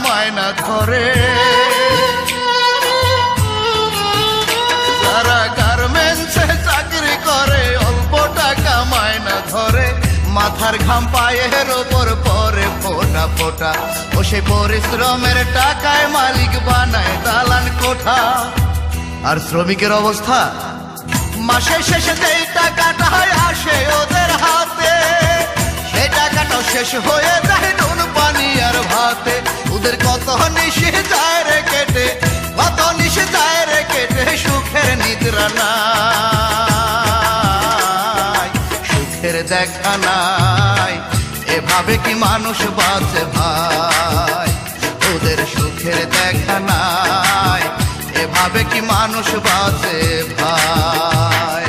মায়না ধরে। যারা গার্মেন্টসে চাকরি করে অল্প টাকা মায়না ধরে, মাথার ঘাম পায়ের ওপর পরে ফোটা ফোটা, ও সেই পরিশ্রমের টাকায় মালিক বানায় দালান কোঠা। আর শ্রমিকের অবস্থা, মাসের শেষে যেই টাকাটা আসে ওদের হাতে, সেই টাকাটাও শেষ হয়ে যায় নুন পানি আর ভাতে। ওদের কত নিশে যায় রে কেটে, কত নিশে যায় রে কেটে, সুখের নিদ্রা নাই, সুখের দেখা নাই। এভাবে কি মানুষ বাঁচে ভাই? ওদের সুখের দেখা নাই, এভাবে কি মানুষ বাঁচে ভাই?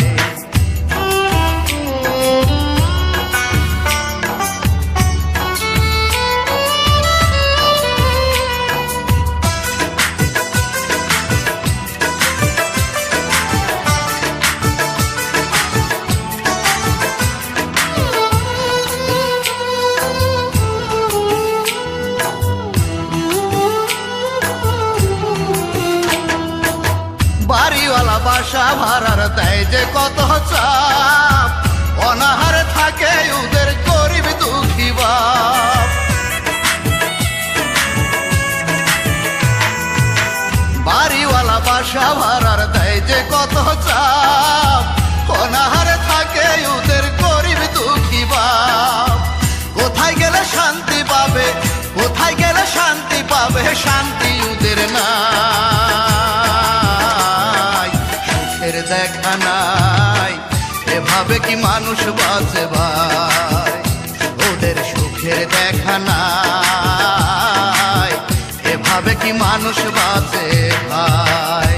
বাড়িওয়ালা বাসা ভাড়ার দেয় যে কত চাপ, অনাহারে থাকে ওদের গরিব দুঃখী বাপ। বাড়িওয়ালা বাসা ভাড়ার দেয় যে কত চাপ, অনাহারে থাকে ওদের গরিব দুঃখী বাপ। কোথায় গেলে শান্তি পাবে, কোথায় গেলে শান্তি পাবে, শান্তি ওদের না দেখা নাই। এভাবে কি মানুষ বাঁচে ভাই? ওদের সুখের দেখা নাই, এভাবে কি মানুষ বাঁচে ভাই?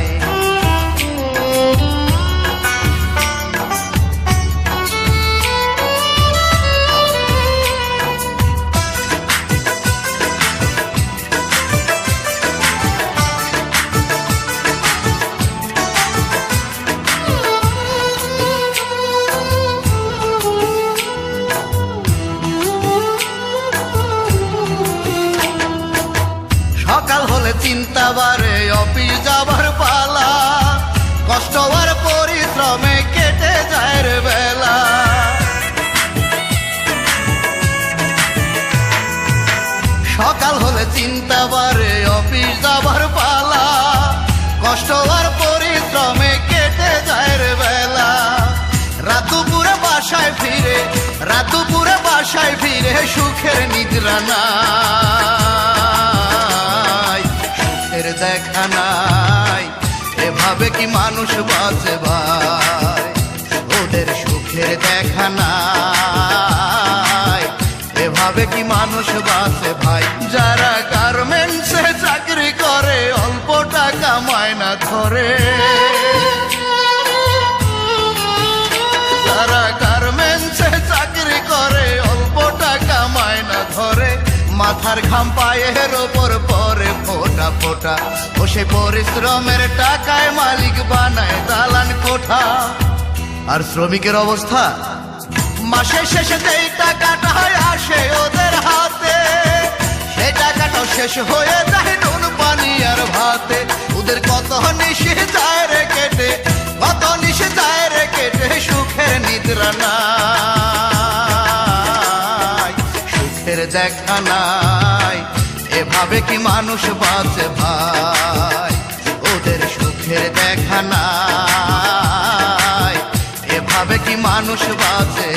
সকাল হলে চিন্তা বাড়ে অফিস যাবার পালা, কষ্ট আর পরিশ্রমে কেটে যায় রে বেলা। সকাল হলে চিন্তা বাড়ে অফিস যাবার পালা, কষ্ট আর পরিশ্রমে কেটে যায় রে বেলা। রাত দুপুরে বাসায় ফিরে, রাত দুপুরে বাসায় ফিরে, সুখের নিদ্রা নাই, সুখের দেখা নাই। এভাবে কি মানুষ বাঁচে ভাই? ওদের সুখের দেখা নাই, এভাবে কি মানুষ বাঁচে ভাই? যারা গার্মেন্টসে চাকরি করে অল্প টাকা মায়না ধরে, যারা গার্মেন্টসে চাকরি করে অল্প টাকা মায়না ধরে, মাথার ঘাম পায়ের ওপর পরে ফোটা ফোটা, ও সেই পরিশ্রমের টাকায় মালিক বানায় দালান কোঠা। আর শ্রমিকের অবস্থা, মাসের শেষে যেই টাকাটা আসে ওদের হাতে, সেই টাকাটাও শেষ হয়ে যায় নুন পানি আর ভাতে। ওদের কত নিশে যায় রে কেটে, কত নিশে যায় রে কেটে, সুখের নিদ্রা নাই, সুখের দেখা নাই। এভাবে কি মানুষ বাঁচে ভাই? ওদের সুখের দেখা নাই, এভাবে কি মানুষ বাঁচে